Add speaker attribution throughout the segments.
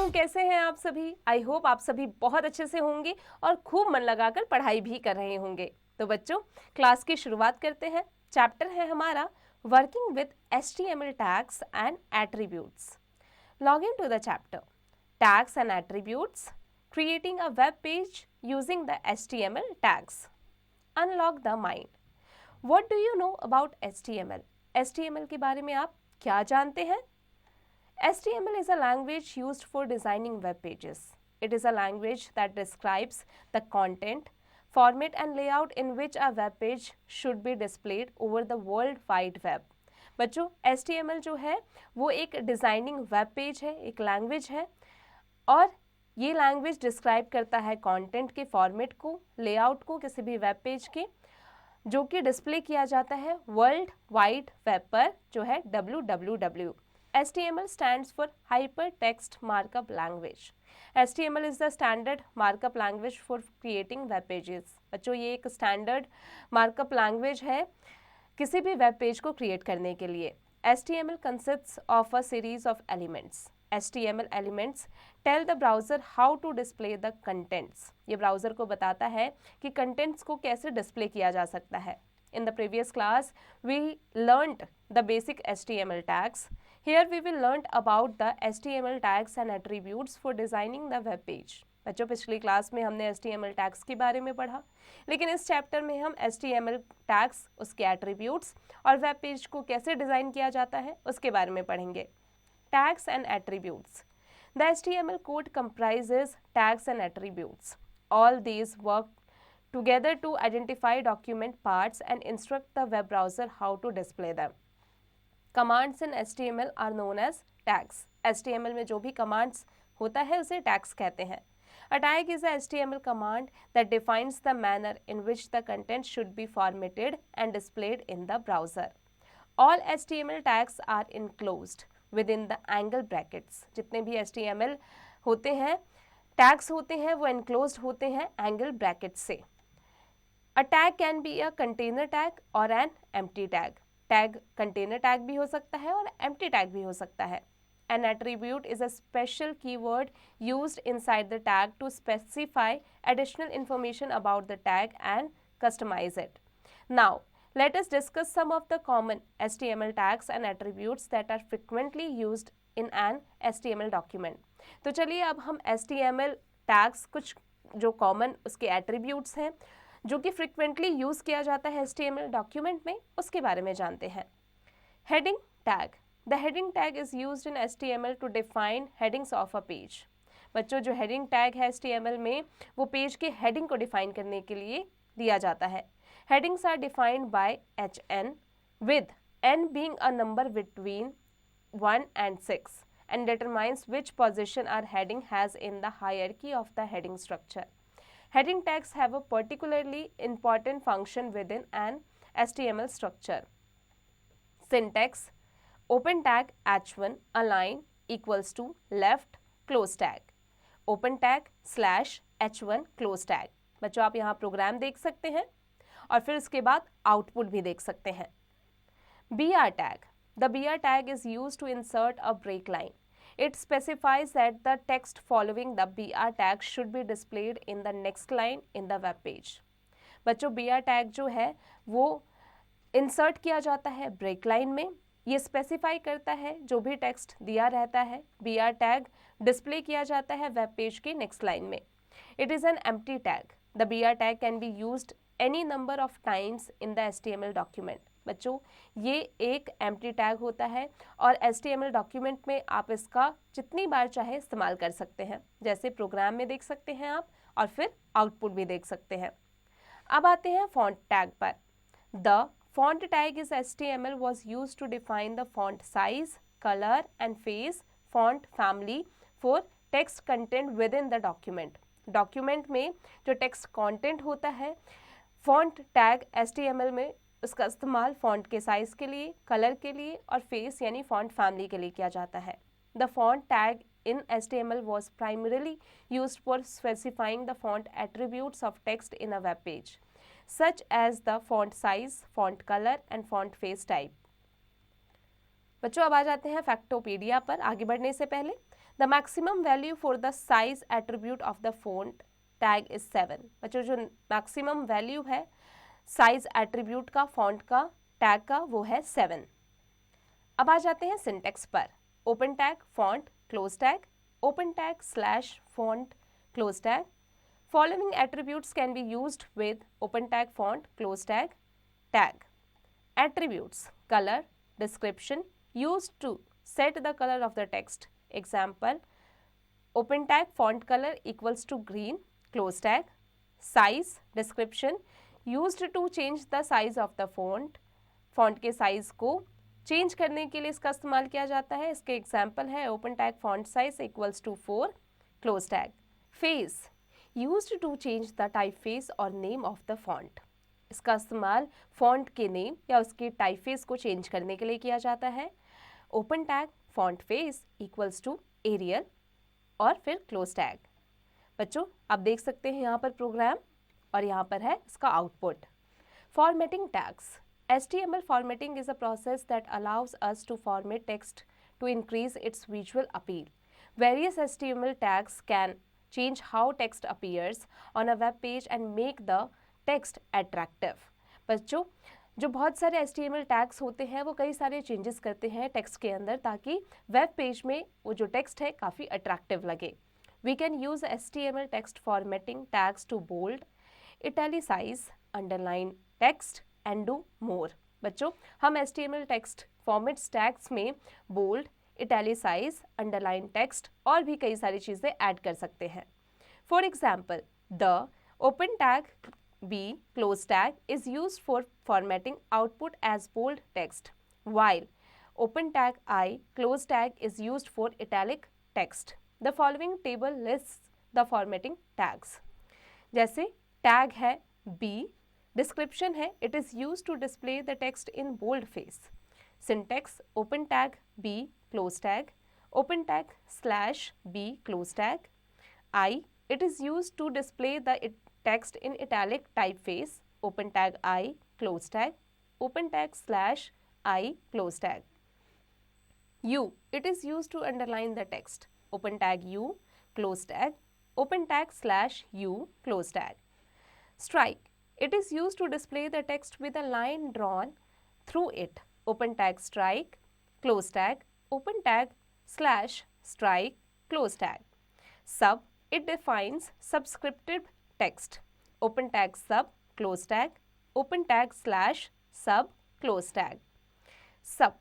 Speaker 1: बच्चों, कैसे हैं आप सभी? आई होप आप सभी बहुत अच्छे से होंगे और खूब मन लगाकर पढ़ाई भी कर रहे होंगे। तो बच्चों, क्लास की शुरुआत करते हैं। चैप्टर है हमारा working with HTML tags and attributes. Log in to the chapter tags and attributes, creating a web page using the HTML tags. Unlock the mind. What do you know about HTML? HTML के बारे में आप क्या जानते हैं? HTML is a language used for designing web pages. It is a language that describes the content, format and layout in which a web page should be displayed over the World Wide Web. बच्चों, HTML जो है वो एक designing web page है, एक language है और ये लैंग्वेज डिस्क्राइब करता है कंटेंट के फॉर्मेट को, लेआउट को किसी भी वेब पेज के, जो कि डिस्प्ले किया जाता है वर्ल्ड वाइड वेब पर, जो है www. HTML stands for Hypertext Markup Language. HTML is the standard markup language for creating web pages. बच्चों, ये एक स्टैंडर्ड मार्कअप लैंग्वेज है किसी भी वेब पेज को क्रिएट करने के लिए. HTML consists of a series of elements. HTML elements tell the browser how to display the contents. ये ब्राउज़र को बताता है कि कंटेंट्स को कैसे डिस्प्ले किया जा सकता है. In the previous class, we learnt the basic HTML tags. Here we will learn about the HTML tags and attributes for designing the web page. बच्चों, पिछली क्लास में हमने HTML tags के बारे में पढ़ा, लेकिन इस चैप्टर में हम HTML tags, उसके attributes और वेब पेज को कैसे डिज़ाइन किया जाता है उसके बारे में पढ़ेंगे. Tags and attributes. The HTML code comprises tags and attributes. All these work together to identify document parts and instruct the web browser how to display them. Commands in HTML are known as tags. HTML में जो भी commands होता है उसे tags कहते हैं. A tag is a HTML command that defines the manner in which the content should be formatted and displayed in the browser. All HTML tags are enclosed within the angle brackets. जितने भी HTML होते हैं, tags होते हैं, वो enclosed होते हैं angle brackets से. A tag can be a container tag or an empty tag. Tag container tag भी हो सकता है और एम्प्टी टैग भी हो सकता है. An attribute is a special keyword used inside the tag to specify additional information about the tag and customize it. Now, let us discuss some of the common HTML tags and attributes that are frequently used in an HTML document. तो चलिए अब हम HTML tags, कुछ जो common उसके attributes हैं जो कि फ्रिक्वेंटली यूज़ किया जाता है HTML डॉक्यूमेंट में, उसके बारे में जानते हैं. Heading tag. The heading tag is used in HTML to define headings of a page. बच्चों, जो हेडिंग टैग है HTML में वो पेज के हेडिंग को डिफाइन करने के लिए दिया जाता है. Headings are defined by HN with N being a number between 1 and 6 and determines which position our heading has in the hierarchy of the heading structure. Heading tags have a particularly important function within an HTML structure. Syntax: open tag h1 align equals to left close tag. Open tag / h1 close tag. बच्चों, आप यहाँ programme देख सकते हैं और फिर इसके बाद आउटपुट भी देख सकते हैं. BR tag. The BR tag is used to insert a break line. It specifies that the text following the BR tag should be displayed in the next line in the web page. बच्चों, BR tag जो है वो insert किया जाता है break line में. ये specify करता है जो भी टेक्स्ट दिया रहता है, BR tag डिस्प्ले किया जाता है वेब पेज के नेक्स्ट लाइन में. It is an empty tag. The BR tag can be used any number of times in the HTML document. बच्चों, ये एक एम्प्टी टैग होता है और HTML डॉक्यूमेंट में आप इसका जितनी बार चाहे इस्तेमाल कर सकते हैं. जैसे प्रोग्राम में देख सकते हैं आप और फिर आउटपुट भी देख सकते हैं. अब आते हैं फॉन्ट टैग पर. The font tag is HTML was used to define the font size, color and face, font family for text content within the document. Document में जो टेक्स्ट कंटेंट होता है, फॉन्ट टैग HTML में उसका इस्तेमाल font के size के लिए, कलर के लिए और फेस यानी फॉन्ट फैमिली के लिए किया जाता है. The font tag in HTML was primarily used for specifying the font attributes of text in a web page, such as the font size, font color and font face type. बच्चों, अब आ जाते हैं फैक्टोपीडिया पर. आगे बढ़ने से पहले the maximum value for the size attribute of the font tag is 7। बच्चों जो मैक्सिमम वैल्यू है साइज एट्रीब्यूट का फॉन्ट का टैग का वो है 7। अब आ जाते हैं सिंटेक्स पर। Open tag font close tag, open tag slash font close tag. Following attributes can be used with open tag font close tag tag. Attributes color, description used to set the color of the text. Example, open tag font color equals to green, close tag. Size, description used to change the size of the font. Font के size को change करने के लिए इसका इस्तेमाल किया जाता है। इसके एग्जाम्पल है open tag font size equals to 4, close tag. Face used to change the type face और नेम ऑफ द फॉन्ट। इसका इस्तेमाल फॉन्ट के नेम या उसके टाइपफेस को चेंज करने के लिए किया जाता है। Open tag font face equals to Arial और फिर क्लोज टैग। बच्चों आप देख सकते हैं यहाँ पर प्रोग्राम और यहाँ पर है इसका output. Formatting tags. HTML formatting is a process that allows us to format text to increase its visual appeal. Various HTML tags can change how text appears on a web page and make the text attractive. बच्चों जो बहुत सारे HTML tags होते हैं वो कई सारे changes करते हैं टेक्स्ट के अंदर ताकि वेब पेज में वो जो टेक्स्ट है काफ़ी अट्रैक्टिव लगे। We can use HTML text formatting tags to bold, italicize, underline text and do more. बच्चों हम HTML text formats tags में bold, italicize, underline text और भी कई सारी चीज़ें ऐड कर सकते हैं। For example, the open tag B close tag is used for formatting output as bold text, while open tag I close tag is used for italic text. The following table lists the formatting tags. जैसे tag है B, description है it is used to display the text in bold face. Syntax open tag B close tag, open tag slash B close tag. I it is used to display the text in italic typeface. Open tag I close tag, open tag slash I close tag. U it is used to underline the text. Open tag U close tag, open tag slash U close tag. Strike it is used to display the text with a line drawn through it. Open tag strike close tag, open tag slash strike close tag. Sub it defines subscripted text. Open tag sub close tag, open tag slash sub close tag. Sub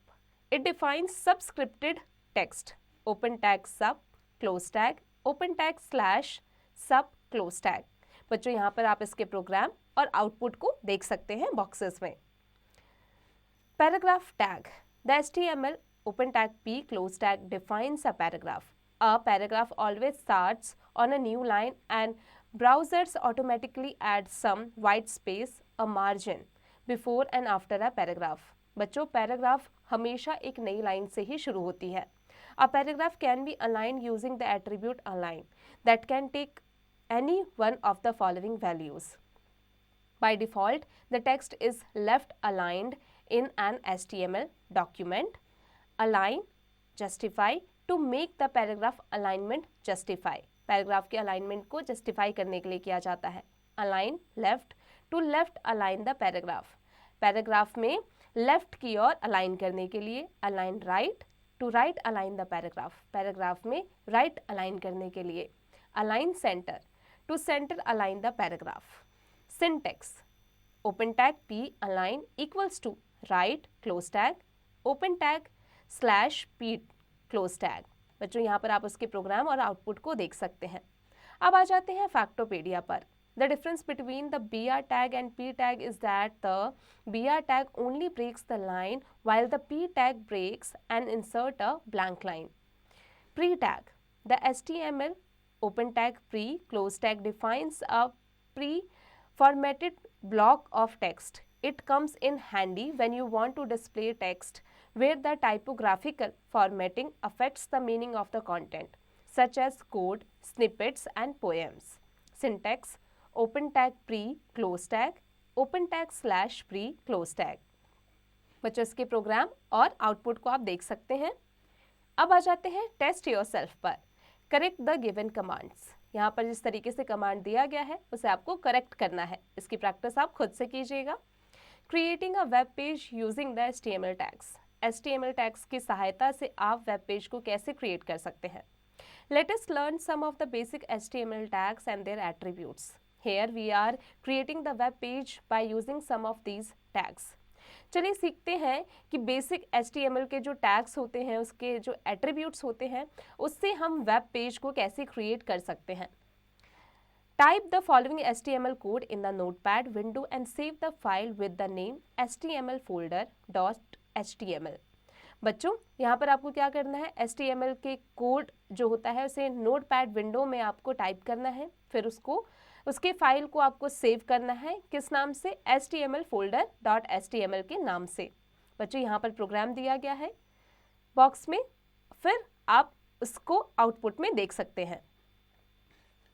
Speaker 1: it defines subscripted text. Open tag sub close tag, open tag slash sub close tag. बच्चों यहाँ पर आप इसके programme और output को देख सकते हैं बॉक्सेस में। Paragraph tag. The HTML open tag P close tag defines a paragraph. A paragraph always starts on a new line and browsers automatically add some white space, a margin before and after a paragraph. बच्चों paragraph हमेशा एक नई line से ही शुरू होती है। A paragraph can be aligned using the attribute align that can take any one of the following values. By default, the text is left aligned in an HTML document. Align, justify to make the paragraph alignment justify. Paragraph के alignment को justify करने के लिए किया जाता है। Align left to left align the paragraph. Paragraph में left की ओर अलाइन करने के लिए Align right to right align the paragraph. Paragraph में राइट अलाइन करने के लिए Align center to center align the paragraph. Syntax open tag P align equals to right close tag, open tag slash P close tag. बच्चों यहाँ पर आप उसके programme और आउटपुट को देख सकते हैं। अब आ जाते हैं फैक्टोपेडिया पर। The difference between the BR tag and P tag is that the BR tag only breaks the line while the P tag breaks and insert a blank line. Pre-tag. The HTML open tag pre close tag defines a pre-formatted block of text. It comes in handy when you want to display text where the typographical formatting affects the meaning of the content, such as code, snippets and poems. Syntax open tag pre close tag, open tag slash pre close tag. बच्चों इसके programme और output को आप देख सकते हैं। अब आ जाते हैं टेस्ट योरसेल्फ पर। Correct the given commands. यहाँ पर जिस तरीके से कमांड दिया गया है उसे आपको करेक्ट करना है। इसकी प्रैक्टिस आप खुद से कीजिएगा। Creating a web page using the HTML tags. HTML tags की सहायता से आप वेब पेज को कैसे क्रिएट कर सकते हैं। Let us learn some of the basic HTML tags and their attributes. Here we are creating the web page by using some of these tags. चलिए सीखते हैं कि बेसिक HTML के जो टैग्स होते हैं, उसके जो एट्रीब्यूट्स होते हैं, उससे हम वेब पेज को कैसे क्रिएट कर सकते हैं। Type the following HTML code in the notepad window and save the file with the name htmlfolder.html. बच्चों यहाँ पर आपको क्या करना है, HTML के कोड जो होता है उसे नोटपैड विंडो में आपको टाइप करना है, फिर उसके फाइल को आपको सेव करना है। किस नाम से, htmlfolder.html के नाम से। बच्चों यहाँ पर प्रोग्राम दिया गया है बॉक्स में, फिर आप उसको आउटपुट में देख सकते हैं।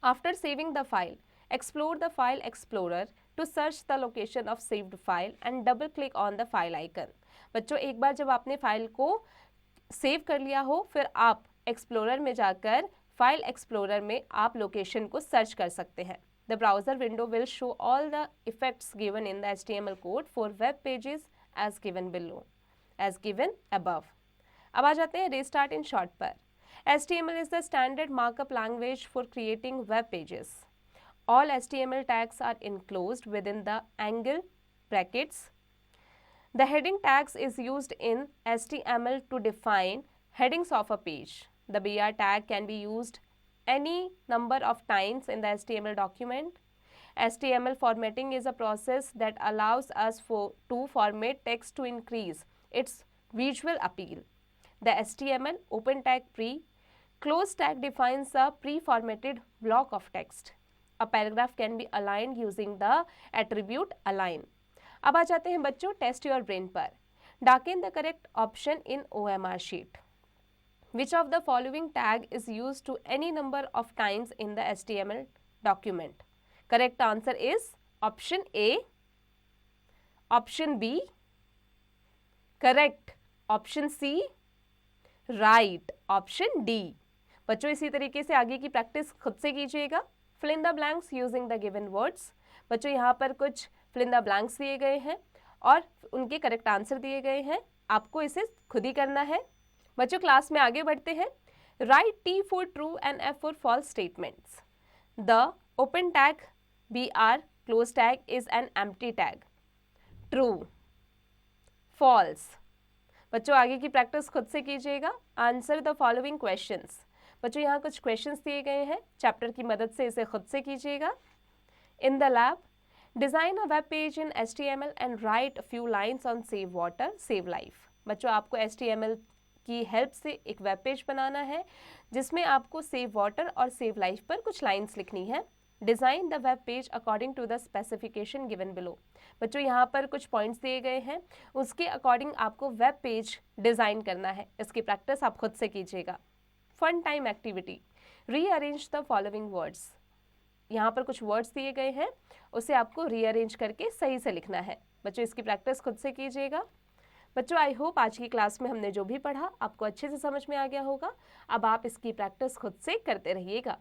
Speaker 1: After saving the file, explore the file explorer to search the location of saved file and double click on the file icon. बच्चों एक बार जब आपने फाइल को सेव कर लिया हो, फिर आप एक्सप्लोरर में जाकर फाइल एक्सप्लोरर में आप लोकेशन को सर्च कर सकते हैं। The browser window will show all the effects given in the HTML code for web pages as given below, as given above. अब आ जाते हैं रीस्टार्ट इन शॉर्ट पर। HTML is the standard markup language for creating web pages. All HTML tags are enclosed within the angle brackets. The heading tags is used in HTML to define headings of a page. The BR tag can be used any number of times in the HTML document. HTML formatting is a process that allows us to format text to increase its visual appeal. The HTML open tag close tag defines a pre-formatted block of text. A paragraph can be aligned using the attribute align. अब आ जाते हैं बच्चों test your brain पर। Darken the correct option in OMR sheet. Which of the following tag is used to any number of times in the HTML document? Correct answer is option A, option B, correct option C, right option D. बच्चों इसी तरीके से आगे की practice खुद से कीजिएगा। Fill in the blanks using the given words. बच्चों यहाँ पर कुछ fill in the blanks दिए गए हैं और उनके करेक्ट आंसर दिए गए हैं, आपको इसे खुद ही करना है। बच्चों क्लास में आगे बढ़ते हैं। Write T for true and F for false statements. The open tag BR close tag is an empty tag. True, false. बच्चों आगे की प्रैक्टिस खुद से कीजिएगा। Answer the following questions. बच्चों यहाँ कुछ क्वेश्चंस दिए गए हैं, चैप्टर की मदद से इसे खुद से कीजिएगा। In the lab, design a web page in HTML and right few lines on save water save life. बच्चों आपको HTML की हेल्प से एक वेब पेज बनाना है जिसमें आपको सेव वाटर और सेव लाइफ पर कुछ लाइन्स लिखनी है। Design the web page according to the specification given below. बच्चों यहाँ पर कुछ पॉइंट्स दिए गए हैं, उसके अकॉर्डिंग आपको वेब पेज डिज़ाइन करना है। इसकी प्रैक्टिस आप खुद से कीजिएगा। Fun time activity, rearrange the following words. यहाँ पर कुछ वर्ड्स दिए गए हैं, उसे आपको रीअरेंज करके सही से लिखना है। बच्चों इसकी प्रैक्टिस खुद से कीजिएगा। बच्चों आई होप आज की क्लास में हमने जो भी पढ़ा आपको अच्छे से समझ में आ गया होगा। अब आप इसकी प्रैक्टिस खुद से करते रहिएगा।